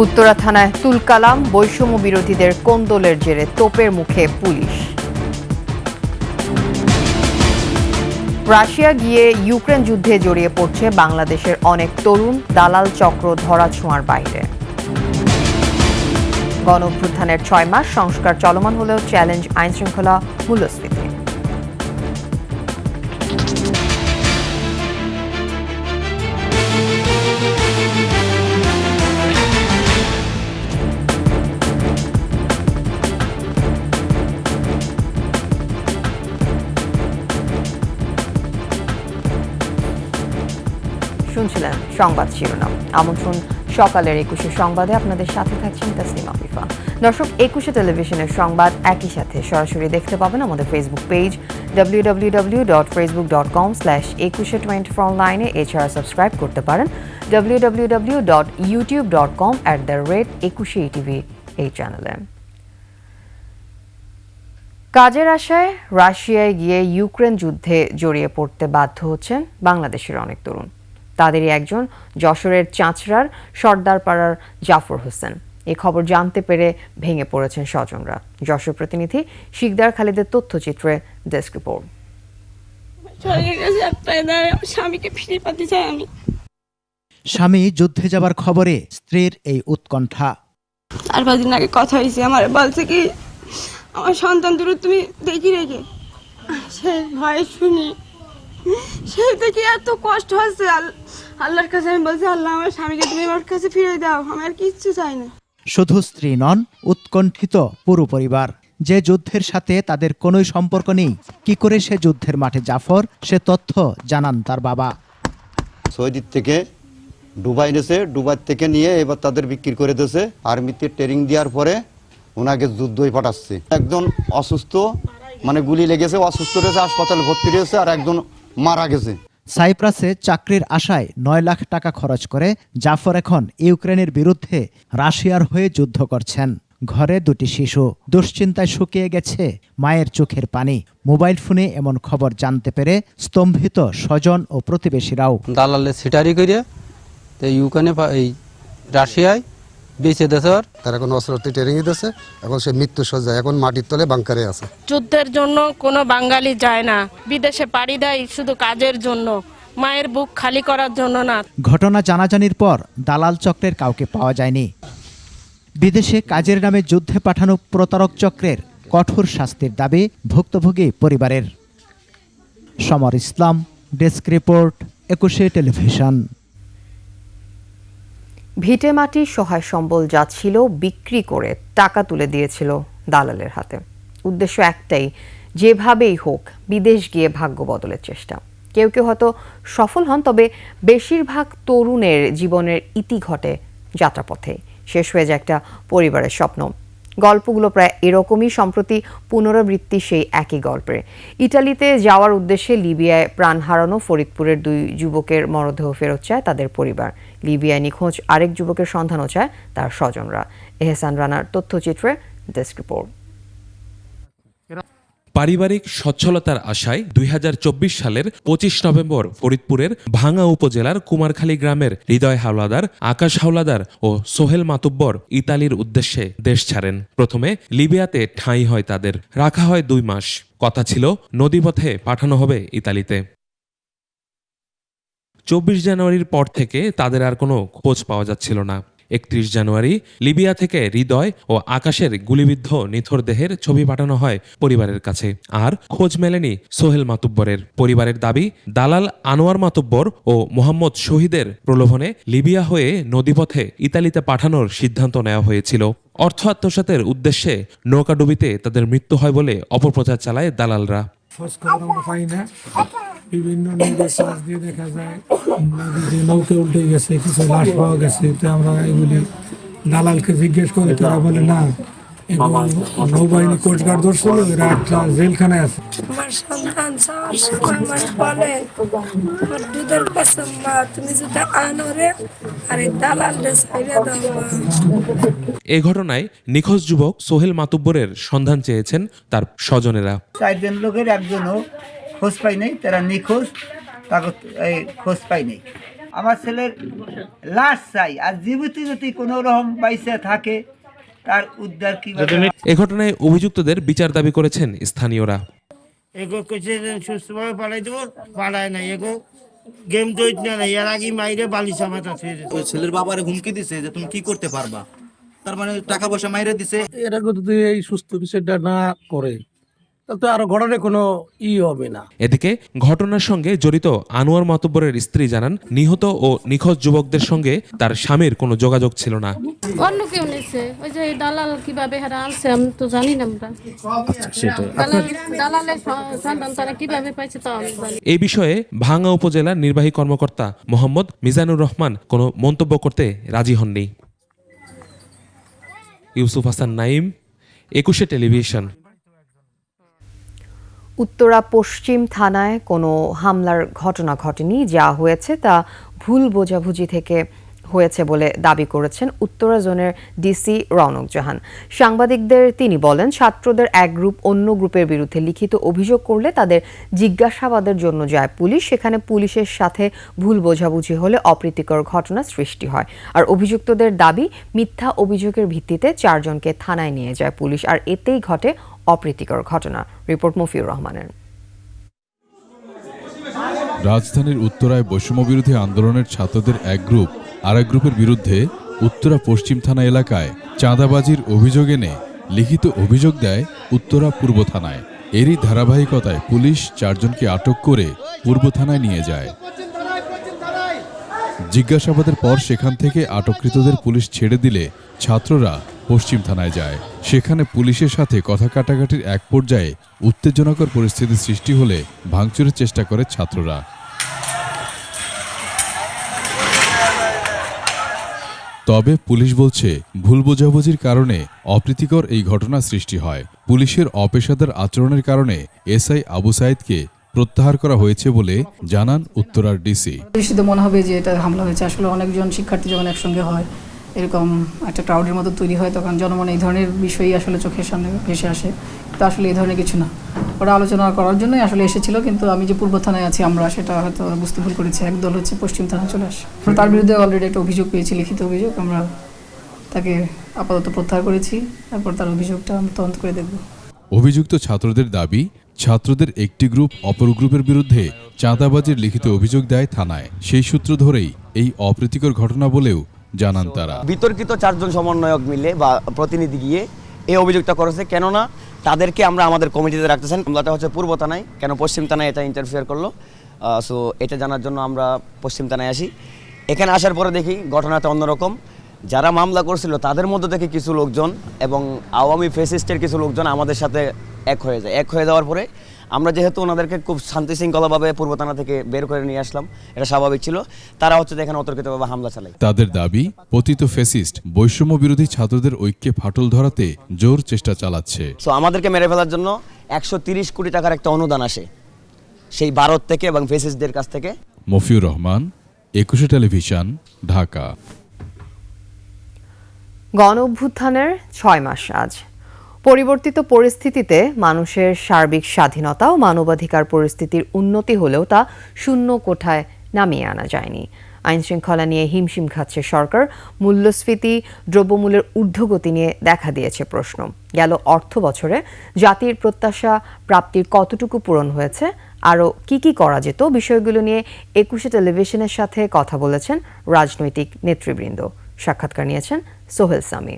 উত্তরা থানায় তুলকালাম, বৈষম্য বিরোধীদের কোন্দলের জেরে তোপের মুখে পুলিশ। রাশিয়া গিয়ে ইউক্রেন যুদ্ধে জড়িয়ে পড়ছে বাংলাদেশের অনেক তরুণ, দালাল চক্র ধরাছোঁয়ার বাইরে। গণঅভ্যুত্থানের 6 মাস, সংস্কার চলমান হলেও চ্যালেঞ্জ আইনশৃঙ্খলা, মূল্যস্ফীতি। শুনছিলেন সংবাদ শিরোনাম। আমন্ত্রণ সকালের 21 সংবাদে, আপনাদের সাথে থাকছেন তাসলিমা আফিফা। দর্শক, 21 টেলিভিশনের সংবাদ একই সাথে সরাসরি দেখতে পাবেন আমাদের ফেসবুক পেজ www.facebook.com/2124 এছাড়া সাবস্ক্রাইব করতে পারেন www.youtube.com/21etv এই চ্যানেলে। কাজের আশায় রাশিয়ায় গিয়ে ইউক্রেন যুদ্ধে জড়িয়ে পড়তে বাধ্য হচ্ছেন বাংলাদেশের অনেক তরুণ। তাদেরই একজন যশোরের চাঁচড়ার সর্দারপাড়ার জাফর হোসেন। এই খবর জানতে পেরে ভেঙে পড়েছেন স্বজনরা। যশোর প্রতিনিধি শিকদার খালিদের তথ্যচিত্রে ডেস্ক রিপোর্ট। স্বামী যুদ্ধে যাবার খবরে স্ত্রীর এই উৎকণ্ঠা। 4-5 দিন আগে কথা হয়েছে, আমার বলছে কি আমার সন্তান দুটো তুমি দেখি রেখে, সেই ভয় শুনি সেই থেকে এত কষ্ট হচ্ছে। আল্লাহর কাছে আমি বলছি, আল্লাহ আমার স্বামীকে তুমি আমার কাছে ফিরে দাও, আমি আর কিচ্ছু চাই না। শুধু স্ত্রী নন, উৎকণ্ঠিত পুরো পরিবার। যে যুদ্ধের সাথে তাদের কোনো সম্পর্ক নেই, কি করে সে যুদ্ধের মাঠে জাফর, সে তথ্য জানান তার বাবা। সৌদি থেকে দুবাই এনেছে, দুবাই থেকে নিয়ে এবার তাদের বিক্রি করে দিয়েছে। আর্মিতে ট্রেনিং দেওয়ার পরে ওনাকে যুদ্ধই পাঠাচ্ছে। একজন অসুস্থ, মানে গুলি লেগেছে, অসুস্থ রয়েছে, হাসপাতালে ভর্তি রয়েছে, আর একজন মারা গেছে। সাইপ্রাসে চাকরির আশায় 9 লাখ টাকা খরচ করে জাফর এখন ইউক্রেনের বিরুদ্ধে রাশিয়ার হয়ে যুদ্ধ করছেন। ঘরে 2টি শিশু, দুশ্চিন্তায় শুকিয়ে গেছে মায়ের চোখের পানি। মোবাইল ফোনে এমন খবর জানতে পেরে স্তম্ভিত স্বজন ও প্রতিবেশীরাও। দালালে সিটারি করে ইউক্রেনে এই রাশিয়ায় বেঁচে দেশে তারা এখন অস্ত্র ট্রেনিং দিতেছে, এখন সে মৃত্যু সজ্জায়, এখন মাটির তলে বাংকারে আছে। যুদ্ধের জন্য কোনো বাঙালি যায় না, বিদেশে পাড়ি দেয় শুধু কাজের জন্য, মায়ের বুক খালি করার জন্য না। ঘটনা জানাজানির পর দালাল চক্রের কাউকে পাওয়া যায়নি। বিদেশে কাজের নামে যুদ্ধে পাঠানো প্রতারক চক্রের কঠোর শাস্তির দাবি ভুক্তভোগী পরিবারের। সমর ইসলাম, ডেস্ক রিপোর্ট, 21 টেলিভিশন। ভিটে মাটি সহায় সম্বল যা ছিল বিক্রি করে টাকা তুলে দিয়েছিল দালালের হাতে। উদ্দেশ্য একটাই, যেভাবেই হোক বিদেশ গিয়ে ভাগ্য বদলের চেষ্টা। কেউ কেউ হয়তো সফল হন, তবে বেশিরভাগ তরুণের জীবনের ইতি ঘটে যাত্রাপথে। শেষ হয়ে যায় একটা পরিবারের স্বপ্ন। গল্পগুলো প্রায় এরকমই। সম্প্রতি পুনরাবৃত্তি সেই একই গল্পের। ইটালিতে যাওয়ার উদ্দেশ্যে লিবিয়ায় প্রাণ হারানো ফরিদপুরের 2 যুবকের মরদেহ ফেরত চায় তাদের পরিবার। লিবিয়ায় নিখোঁজ আরেক যুবকের সন্ধানও চায় তার স্বজনরা। এহসান রানার তথ্যচিত্রে ডেস্ক রিপোর্ট। পারিবারিক সচ্ছলতার আশায় 2024 সালের 25 নভেম্বর ফরিদপুরের ভাঙ্গা উপজেলার কুমারখালী গ্রামের হৃদয় হাওলাদার, আকাশ হাওলাদার ও সোহেল মাতুব্বর ইতালির উদ্দেশ্যে দেশ ছাড়েন। প্রথমে লিবিয়াতে ঠাঁই হয় তাদের, রাখা হয় 2 মাস। কথা ছিল নদীপথে পাঠানো হবে ইতালিতে। 24 জানুয়ারির পর থেকে তাদের আর কোনো খোঁজ পাওয়া যাচ্ছিল না। 31 জানুয়ারি লিবিয়া থেকে হৃদয় ও আকাশের গুলিবিদ্ধ নিথর দেহের ছবি পাঠানো হয় পরিবারের কাছে। আর খোঁজ মেলেনি সোহেল মাতুব্বরের। পরিবারের দাবি, দালাল আনোয়ার মাতুব্বর ও মোহাম্মদ শহীদের প্রলোভনে লিবিয়া হয়ে নদীপথে ইতালিতে পাঠানোর সিদ্ধান্ত নেওয়া হয়েছিল। অর্থ আত্মসাতের উদ্দেশ্যে নৌকাডুবিতে তাদের মৃত্যু হয় বলে অপপ্রচার চালায় দালালরা। বিভিন্ন নিউজের সার্চ দিয়ে দেখা যায় নদীতে নৌকে উল্টে গেছে, কিছু লাশ পাওয়া গেছে। তো আমরা এগুলি দালালকে জিজ্ঞেস করি, তারা বলে না, নৌবাহিনী কোস্টগার্ড ধরছিল, এরা একটা জেলখানায় আছে। আমার সন্তান যাওয়ার সময় আমায় বলে, আমার দুধের কাছে মা তুমি যদি আনো রে, আর এই দালালরে ছাইড়া দাও মা। এ ঘটনায় নিখোঁজ যুবক সোহেল মাতুব্বরের সন্ধান চেয়েছেন তার স্বজনেরা। 4 জন লোকের একজনও খোঁজ পাই নাই, তারা নিখোঁজ, তাকে খোঁজ পাই নাই। আমার ছেলের লাশ চাই, আর জীবিত যদি কোনো রকম বাইসে থাকে তার উদ্ধার কি এ ঘটনায় অভিযুক্তদের বিচার দাবি করেছেন স্থানীয়রা। এগো কইছে সুস্থভাবে পালাই দেবো, পালায় না। এগো গেম দইত না, এর আগে মাইরে বালি সামাত আছে। ওই ছেলের বাবারে হুমকি দিছে যে তুমি কি করতে পারবা, তার মানে টাকা পয়সা মাইরে দিছে। এরা যদি এই সুস্থ বিষয়টা না করে তাহলে আরো ঘটনায় কোনো হবে না। এদিকে ঘটনার সঙ্গে জড়িত আনোয়ার মাতব্বরের স্ত্রী জানান, নিহত ও নিখোঁজ যুবকদের সঙ্গে তার স্বামীর কোনো যোগাযোগ ছিল না। অন্য কেউ নিছে, ওই যে দালাল কিভাবে হারা আনছে আমি তো জানি না। আমরা দালালের সন্ধান তারা কিভাবে পাইছে তা আমি জানি। এই বিষয়ে ভাঙ্গা উপজেলার নির্বাহী কর্মকর্তা মোহাম্মদ মিজানুর রহমান কোনো মন্তব্য করতে রাজি হননি। ইউসুফ হাসান নাইম, 21 টেলিভিশন। উত্তরা পশ্চিম থানায় কোনো হামলার ঘটনা ঘটেনি, যা হয়েছে তা ভুল বোঝাবুঝি থেকে হয়েছে বলে দাবি করেছেন উত্তরা জোনের ডিসি রওনক জাহান। সাংবাদিকদের তিনি বলেন, ছাত্রদের এক গ্রুপ অন্য গ্রুপের বিরুদ্ধে লিখিত অভিযোগ করলে তাদের জিজ্ঞাসাবাদের জন্য যায় পুলিশ। সেখানে পুলিশের সাথে ভুল বোঝাবুঝি হলে অপ্রীতিকর ঘটনা সৃষ্টি হয়। আর অভিযুক্তদের দাবি, মিথ্যা অভিযোগের ভিত্তিতে 4 জনকে থানায় নিয়ে যায় পুলিশ, আর এতেই ঘটে অপ্রীতিকর ঘটনা। রিপোর্ট মফিউর রহমানের। রাজধানীর উত্তরায় বৈষম্যবিরোধী আন্দোলনের ছাত্রদের এক গ্রুপ আরেক গ্রুপের বিরুদ্ধে উত্তরা পশ্চিম থানা এলাকায় চাঁদাবাজির অভিযোগ এনে লিখিত অভিযোগ দেয় উত্তরা পূর্ব থানায়। এরই ধারাবাহিকতায় পুলিশ 4 জনকে আটক করে পূর্ব থানায় নিয়ে যায়। জিজ্ঞাসাবাদের পর সেখান থেকে আটককৃতদের পুলিশ ছেড়ে দিলে ছাত্ররা পশ্চিম থানায় যায়। সেখানে পুলিশের সাথে কথা কাটাকাটির এক পর্যায়ে উত্তেজনাকর পরিস্থিতি সৃষ্টি হলে ভাঙচুরের চেষ্টা করে ছাত্ররা। তবে পুলিশ বলছে, ভুল বোঝাবুঝির কারণে অপ্রীতিকর এই ঘটনা সৃষ্টি হয়। পুলিশের অপেশাদার আচরণের কারণে এসআই আবু সাইদকে প্রত্যাহার করা হয়েছে বলে জানান উত্তরার ডিসি। মনে হবে যে এটা হামলা হয়েছে। আসলে অনেকজন শিক্ষার্থী যখন একসঙ্গে হয়, এরকম একটা ক্রাউডের মতো তৈরি হয়, তখন জনমনে এই ধরনের বিষয়ই আসলে চোখের সামনে ভেসে আসে। তো আসলে এই ধরনের কিছু না, ওরা আলোচনা করার জন্যই আসলে এসেছিল। কিন্তু আমি যে পূর্ব থানায় আছি, আমরা সেটা হয়তো বুঝতে ভুল করেছি। একদল হচ্ছে পশ্চিম থানায় চলে আসে। তার বিরুদ্ধে অলরেডি একটা অভিযোগ পেয়েছি, লিখিত অভিযোগ। আমরা তাকে আপাতত প্রত্যাহার করেছি, তারপর তার অভিযোগটা আমরা তদন্ত করে দেখব। অভিযুক্ত ছাত্রদের দাবি, ছাত্রদের একটি গ্রুপ অপর গ্রুপের বিরুদ্ধে চাঁদাবাজির লিখিত অভিযোগ দেয় থানায়। সেই সূত্র ধরেই এই অপ্রীতিকর ঘটনা বলেও জানান তারা। বিতর্কিত 4 জন সমন্বয়ক মিলে বা প্রতিনিধি গিয়ে এই অভিযোগটা করেছে। কেননা তাদেরকে আমরা আমাদের কমিটিতে রাখতেছেন। মামলাটা হচ্ছে পূর্ব থানায়, কেন পশ্চিম থানায় এটা ইন্টারফেয়ার করলো। সো এটা জানার জন্য আমরা পশ্চিম থানায় আসি। এখানে আসার পরে দেখি ঘটনাটা অন্যরকম। যারা মামলা করছিল তাদের মধ্যে থেকে কিছু লোকজন এবং আওয়ামী ফ্যাসিস্টের কিছু লোকজন আমাদের সাথে এক হয়ে যায়। এক হয়ে যাওয়ার পরে আমরা যেহেতু ওনাদেরকে খুব শান্তি শৃঙ্খলাভাবে পূর্ব থানা থেকে বের করে নিয়ে আসলাম, এটা স্বাভাবিক ছিল। তারা হচ্ছে এখানে অতর্কিতভাবে হামলা চালায়। তাদের দাবি, পতিত ফ্যাসিস্ট বৈষম্য বিরোধী ছাত্রদের ঐক্যে ফাটল ধরাতে জোর চেষ্টা চালাচ্ছে। সো আমাদেরকে মেরে ফেলার জন্য 130 কোটি টাকার একটা অনুদান আসে সেই ভারত থেকে এবং ফ্যাসিস্টদের কাছ থেকে। মফিউর রহমান, 21 টেলিভিশন, ঢাকা। গণ অভ্যুত্থানের 6 মাস আজ। পরিবর্তিত পরিস্থিতিতে মানুষের সার্বিক স্বাধীনতা ও মানবাধিকার পরিস্থিতির উন্নতি হলেও তা শূন্য কোঠায় নামিয়ে আনা যায়নি। আইনশৃঙ্খলা নিয়ে হিমশিম খাচ্ছে সরকার। মূল্যস্ফীতি, দ্রব্যমূল্যের ঊর্ধ্বগতি নিয়ে দেখা দিয়েছে প্রশ্ন। গেল অর্থ বছরে জাতির প্রত্যাশা প্রাপ্তির কতটুকু পূরণ হয়েছে, আরও কি করা যেত, বিষয়গুলো নিয়ে 21 টেলিভিশনের সাথে কথা বলেছেন রাজনৈতিক নেতৃবৃন্দ। সাক্ষাৎকার নিয়েছেন সোহেল সামি।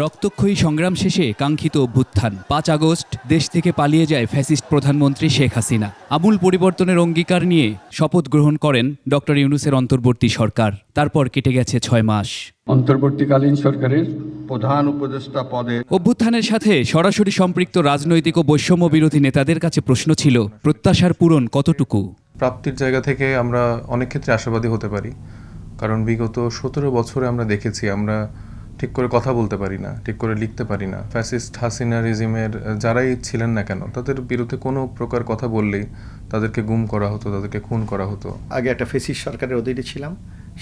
রক্তক্ষয়ী সংগ্রাম শেষে কাঙ্ক্ষিত অভ্যুত্থান। 5 আগস্ট দেশ থেকে পালিয়ে যায় ফ্যাসিস্ট প্রধানমন্ত্রী শেখ হাসিনা। আমূল পরিবর্তনের অঙ্গীকার নিয়ে শপথ গ্রহণ করেন ডক্টর ইউনূসের অন্তর্বর্তী সরকার। তারপর কেটে গেছে 6 মাস। অন্তর্বর্তীকালীন সরকারের প্রধান উপদেষ্টা পদে অভ্যুত্থানের সাথে সরাসরি সম্পৃক্ত রাজনৈতিক ও বৈষম্য বিরোধী নেতাদের কাছে প্রশ্ন ছিল, প্রত্যাশার পূরণ কতটুকু? প্রাপ্তির জায়গা থেকে আমরা অনেক ক্ষেত্রে আশাবাদী হতে পারি, কারণ বিগত 17 বছরে আমরা দেখেছি আমরা ঠিক করে কথা বলতে পারি না, ঠিক করে লিখতে পারি না। ফ্যাসিস্ট হাসিনা রেজিমের যারাই ছিলেন না কেন, তাদের বিরুদ্ধে কোনো প্রকার কথা বললেই তাদেরকে গুম করা হতো, তাদেরকে খুন করা হতো। আগে একটা ফ্যাসিস্ট সরকারের অধীনে ছিলাম,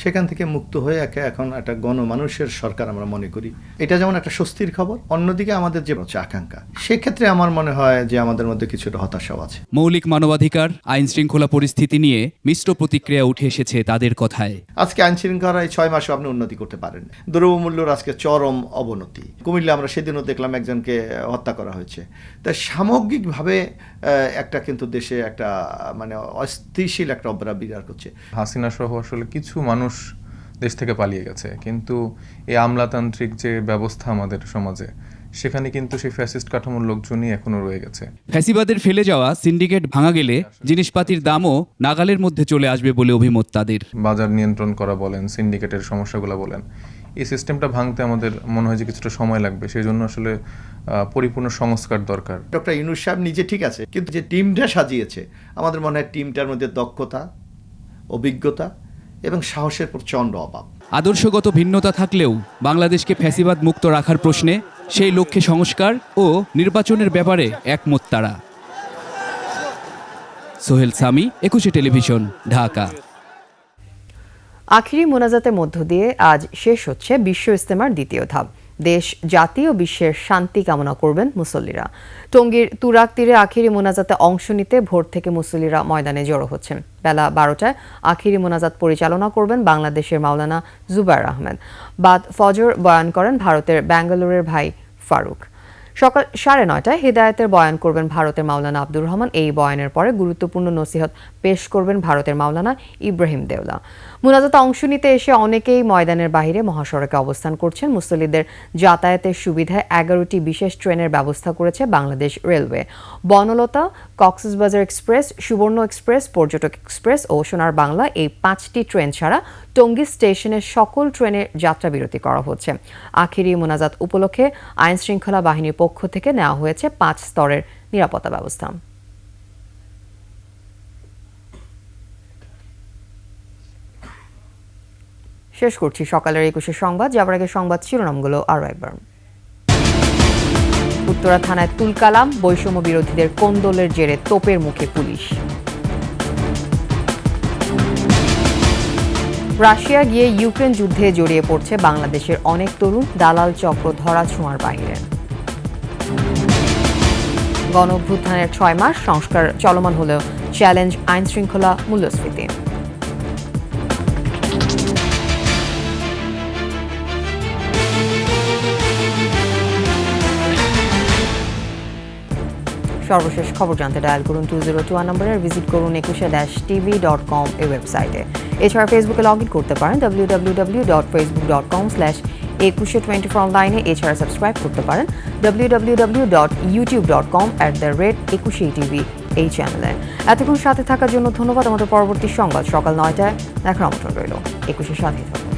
সেখান থেকে মুক্ত হয়ে এখন একটা গণমানুষের সরকার আমরা মনে করি, এটা যেমন একটা স্বস্তির খবর। অন্যদিকে আমাদের যে আকাঙ্ক্ষা, সেক্ষেত্রে আমার মনে হয় যে আমাদের মধ্যে কিছুটা হতাশাও আছে। মৌলিক মানবাধিকার, আইন শৃঙ্খলা পরিস্থিতি নিয়ে মিশ্র প্রতিক্রিয়া উঠে এসেছে তাদের কথায়। আজকে আইন শৃঙ্খলা এই 6 মাসে আপনি উন্নতি করতে পারেন। দ্রব্যমূল্যের আজকে চরম অবনতি। কুমিল্লা আমরা সেদিনও দেখলাম একজনকে হত্যা করা হয়েছে। তাই সামগ্রিকভাবে একটা কিন্তু দেশে একটা মানে অস্থিতিশীল একটা অবস্থা বিরাজ করছে। হাসিনা সহ আসলে কিছু মানুষ দেশ থেকে পালিয়ে গেছে, কিন্তু এই আমলাতান্ত্রিক যে ব্যবস্থা আমাদের সমাজে, সেখানে কিন্তু সেই ফ্যাসিস্ট কাঠামোর লোকজনই এখনো রয়ে গেছে। ফ্যাসিবাদের ফেলে যাওয়া সিন্ডিকেট ভাঙা গেলে জিনিসপাতির দামও নাগালের মধ্যে চলে আসবে বলে অভিমত তাদের। বাজার নিয়ন্ত্রণ করা বলেন, সিন্ডিকেটের সমস্যাগুলো বলেন, এই সিস্টেমটা ভাঙতে আমাদের মনে হয় যে কিছুটা সময় লাগবে। সেই জন্য আসলে পরিপূর্ণ সংস্কার দরকার। ডক্টর ইউনূস সাহেব নিজে ঠিক আছে, কিন্তু যে টিমটা সাজিয়েছে, আমাদের মনে হয় টিমটার মধ্যে দক্ষতা, অভিজ্ঞতা এবং সাহসের প্রচণ্ড অভাব। আদর্শগত ভিন্নতা থাকলেও বাংলাদেশকে ফ্যাসিবাদ মুক্ত রাখার প্রশ্নে সেই লক্ষ্যে সংস্কার ও নির্বাচনের ব্যাপারে একমত তারা। সোহেল সামি, একুশে টেলিভিশন, ঢাকা। আখিরি মোনাজাতের মধ্য দিয়ে আজ শেষ হচ্ছে বিশ্ব ইজতেমার দ্বিতীয় ধাপ। দেশ, জাতি ও বিশ্বের শান্তি কামনা করবেন মুসল্লিরা। টঙ্গীর তুরাগ তীরে আখিরি মোনাজাতে অংশ নিতে ভোর থেকে মুসল্লিরা ময়দানে জড়ো হচ্ছেন। বেলা 12টায় আখিরি মোনাজাত পরিচালনা করবেন বাংলাদেশের মাওলানা জুবায়ের আহমেদ। বাদ ফজর বয়ান করেন ভারতের ব্যাঙ্গালোরের ভাই ফারুক। সকাল 9:30টায় হিদায়াতের বয়ান করবেন ভারতের মাওলানা আব্দুর রহমান। এই বয়ানের পরে গুরুত্বপূর্ণ নসিহত পেশ করবেন ভারতের মাওলানা ইব্রাহিম দেওলা। মোনাজাতে অংশ নিতে এসে অনেকেই ময়দানের বাইরে মহাসড়কে অবস্থান করছেন। মুসল্লিদের যাতায়াতের সুবিধায় 11টি বিশেষ ট্রেনের ব্যবস্থা করেছে বাংলাদেশ রেলওয়ে। বনলতা, কক্সবাজার এক্সপ্রেস, সুবর্ণ এক্সপ্রেস, পর্যটক এক্সপ্রেস ও সোনার বাংলা, এই 5টি ট্রেন ছাড়া টঙ্গী স্টেশনের সকল ট্রেনের যাত্রা বিরতি করা হচ্ছে। আখিরি মোনাজাত উপলক্ষে আইন শৃঙ্খলা বাহিনীর পক্ষ থেকে নেওয়া হয়েছে 5 স্তরের নিরাপত্তা ব্যবস্থা। শেষ করছি সকালের 21 সংবাদ। যাবার আগে সংবাদ শিরোনামগুলো আরও একবার। উত্তরা থানায় তুলকালাম, বৈষম্য বিরোধীদের কোন্দলের জেরে তোপের মুখে পুলিশ। রাশিয়া গিয়ে ইউক্রেন যুদ্ধে জড়িয়ে পড়ছে বাংলাদেশের অনেক তরুণ, দালাল চক্র ধরা ছোঁয়ার বাইরে। গণঅভ্যুত্থানের 6 মাস, সংস্কার চলমান হলেও চ্যালেঞ্জ আইন শৃঙ্খলা, মূল্যস্ফীতি। সর্বশেষ খবর জানতে ডায়াল করুন 2021 নম্বরে, ভিজিট করুন ekusha-tv.com এই ওয়েবসাইটে। এছাড়া ফেসবুকে লগ ইন করতে পারেন www.facebook.com/ekusha24 অনলাইনে। এছাড়া সাবস্ক্রাইব করতে পারেন www.youtube.com/ekushatv এই চ্যানেলে। এতক্ষণ সাথে থাকার জন্য ধন্যবাদ। আমাদের পরবর্তী সংবাদ সকাল 9টায় দেখার আমন্ত্রণ রইল। 21-এর সাথে থাকুন।